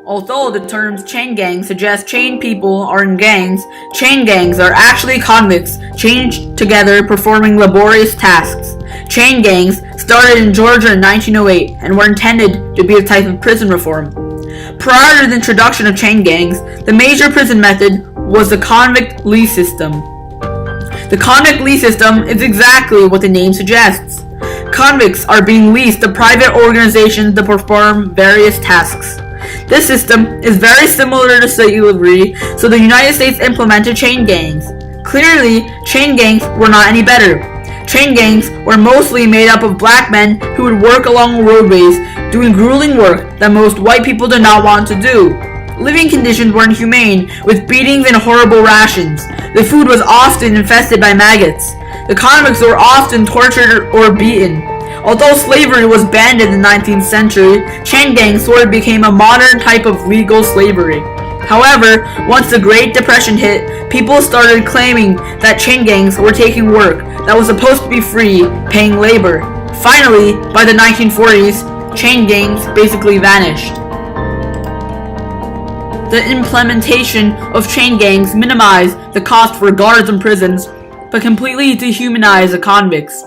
Although the terms chain gang suggests chained people are in gangs, chain gangs are actually convicts chained together performing laborious tasks. Chain gangs started in Georgia in 1908 and were intended to be a type of prison reform. Prior to the introduction of chain gangs, the major prison method was the convict lease system. The convict lease system is exactly what the name suggests. Convicts are being leased to private organizations to perform various tasks. This system is very similar to slavery, so the United States implemented chain gangs. Clearly, chain gangs were not any better. Chain gangs were mostly made up of black men who would work along roadways doing grueling work that most white people did not want to do. Living conditions were inhumane, with beatings and horrible rations. The food was often infested by maggots. The convicts were often tortured or beaten. Although slavery was banned in the 19th century, chain gangs sort of became a modern type of legal slavery. However, once the Great Depression hit, people started claiming that chain gangs were taking work that was supposed to be free, paying labor. Finally, by the 1940s, chain gangs basically vanished. The implementation of chain gangs minimized the cost for guards in prisons, but completely dehumanized the convicts.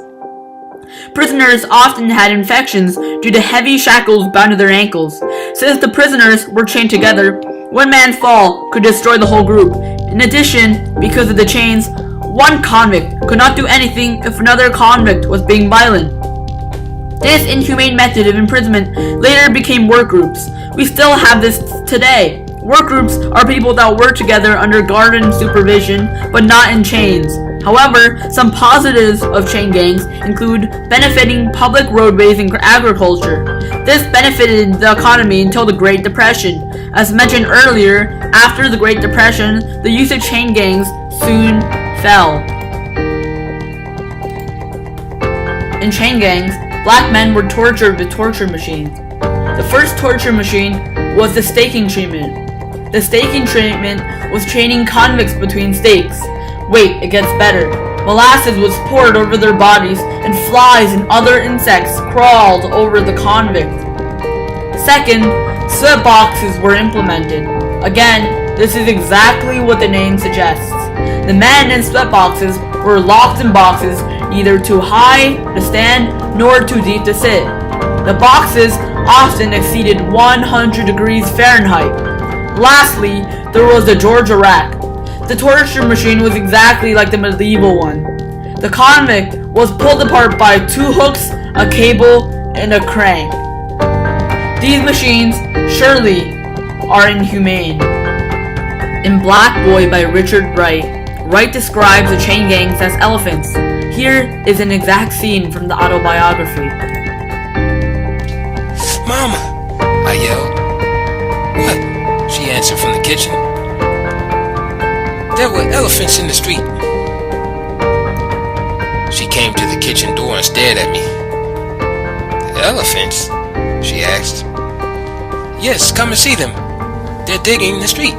Prisoners often had infections due to heavy shackles bound to their ankles. Since the prisoners were chained together, one man's fall could destroy the whole group. In addition, because of the chains, one convict could not do anything if another convict was being violent. This inhumane method of imprisonment later became work groups. We still have this today. Work groups are people that work together under guard and supervision, but not in chains. However, some positives of chain gangs include benefiting public roadways and agriculture. This benefited the economy until the Great Depression. As mentioned earlier, after the Great Depression, the use of chain gangs soon fell. In chain gangs, black men were tortured with torture machines. The first torture machine was the staking treatment. The staking treatment was chaining convicts between stakes. Wait, it gets better. Molasses was poured over their bodies, and flies and other insects crawled over the convict. Second, sweat boxes were implemented. Again, this is exactly what the name suggests. The men in sweat boxes were locked in boxes, neither too high to stand nor too deep to sit. The boxes often exceeded 100 degrees Fahrenheit. Lastly, there was the Georgia rack. The torture machine was exactly like the medieval one. The convict was pulled apart by 2 hooks, a cable, and a crank. These machines surely are inhumane. In Black Boy by Richard Wright, Wright describes the chain gangs as elephants. Here is an exact scene from the autobiography. "Mama!" I yelled. "What?" she answered from the kitchen. "There were elephants in the street." She came to the kitchen door and stared at me. "Elephants?" she asked. "Yes, come and see them. They're digging the street."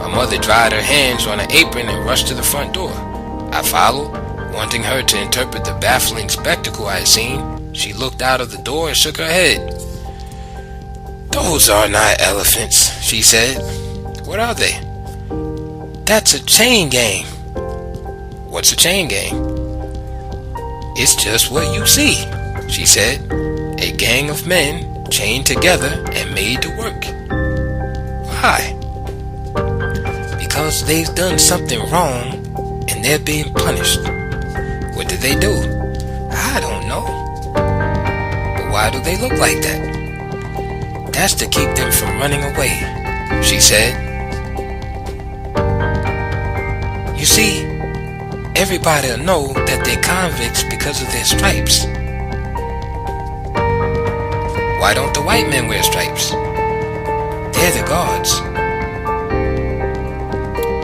My mother dried her hands on an apron and rushed to the front door. I followed, wanting her to interpret the baffling spectacle I had seen. She looked out of the door and shook her head. "Those are not elephants," she said. "What are they?" "That's a chain gang." "What's a chain gang?" "It's just what you see," she said. "A gang of men chained together and made to work." "Why?" "Because they've done something wrong and they're being punished." "What did they do?" "I don't know." "But why do they look like that?" "That's to keep them from running away," she said. "You see, everybody will know that they're convicts because of their stripes." "Why don't the white men wear stripes?" "They're the guards."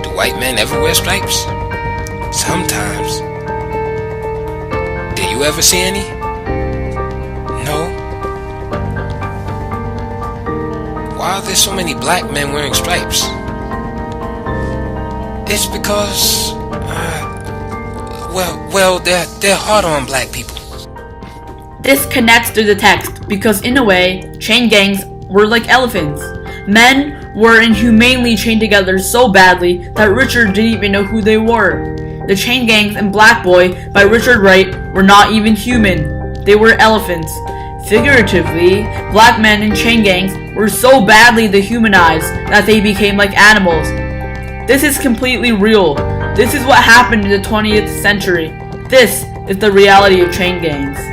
"Do white men ever wear stripes?" "Sometimes." "Do you ever see any?" "No." "Why are there so many black men wearing stripes?" "It's because, they're hard on black people." This connects to the text because in a way, chain gangs were like elephants. Men were inhumanely chained together so badly that Richard didn't even know who they were. The chain gangs in Black Boy by Richard Wright were not even human. They were elephants. Figuratively, black men in chain gangs were so badly dehumanized that they became like animals. This is completely real. This is what happened in the 20th century. This is the reality of chain gangs.